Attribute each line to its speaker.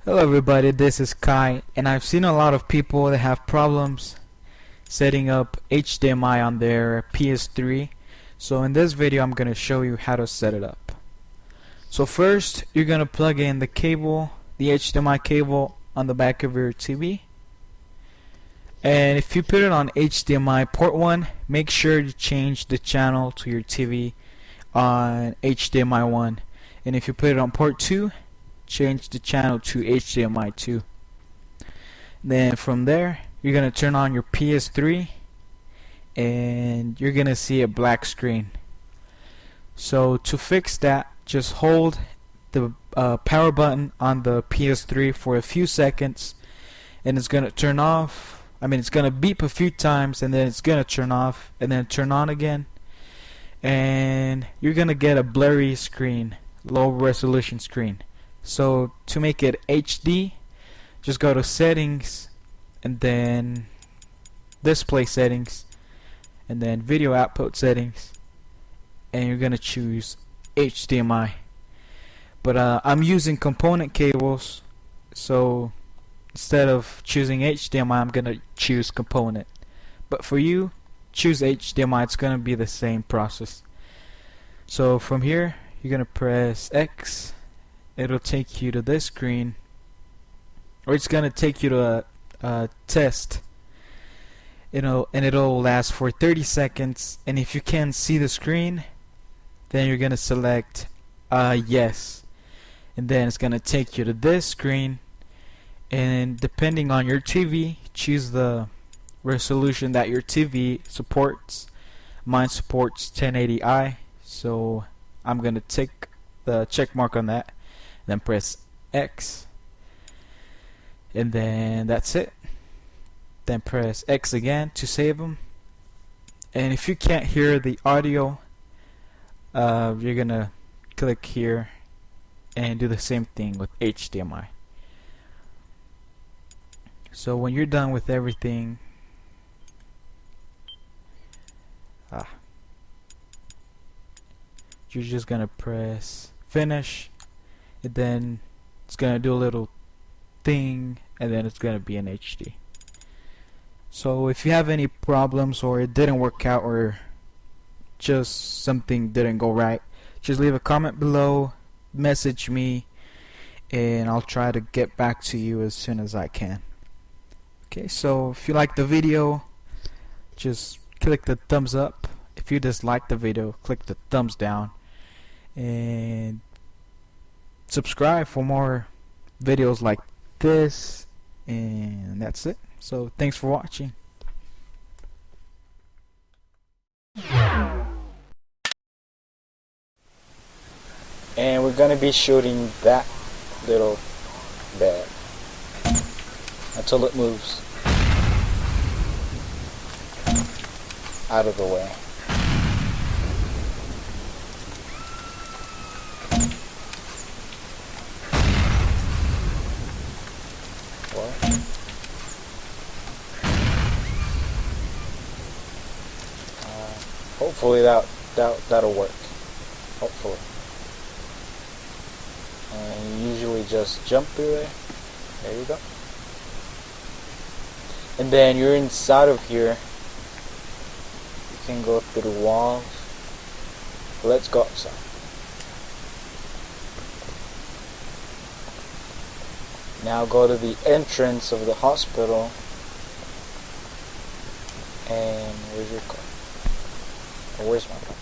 Speaker 1: Hello everybody, this is Kai, and I've seen a lot of people that have problems setting up HDMI on their PS3. So in this video I'm going to show you how to set it up. So first you're going to plug in the cable, the HDMI cable on the back of your TV. And if you put it on HDMI port 1, make sure you change the channel to your TV on HDMI 1. And if you put it on port 2, change the channel to HDMI 2. Then from there you're gonna turn on your PS3 and you're gonna see a black screen. So to fix that, just hold the power button on the PS3 for a few seconds and it's gonna turn off. It's gonna beep a few times and then it's gonna turn off and then turn on again, and you're gonna get a blurry screen, low resolution screen. So to make it HD, just go to settings and then display settings and then video output settings, and you're gonna choose HDMI. But I'm using component cables, so instead of choosing HDMI I'm gonna choose component. But for you, choose HDMI, it's gonna be the same process. So from here you're gonna press X. It'll take you to this screen, or it's gonna take you to a test, and it'll last for 30 seconds. And if you can't see the screen, then you're gonna select yes, and then it's gonna take you to this screen. And depending on your TV, choose the resolution that your TV supports. Mine supports 1080i, so I'm gonna take the check mark on that. Then press X, and then that's it. Then press X again to save them. And if you can't hear the audio, you're gonna click here and do the same thing with HDMI. So when you're done with everything, you're just gonna press finish. And then it's gonna do a little thing, and then it's gonna be in HD. So if you have any problems, or it didn't work out, or just something didn't go right, just leave a comment below, message me, and I'll try to get back to you as soon as I can. Okay, so if you like the video, just click the thumbs up. If you dislike the video, click the thumbs down, and subscribe for more videos like this. And that's it. So thanks for watching. And we're gonna be shooting that little bed until it moves out of the way. Hopefully that'll work. Hopefully. And you usually just jump through there. There you go. And then you're inside of here. You can go through the walls. Let's go outside. Now go to the entrance of the hospital. And where's your car? Where's my car?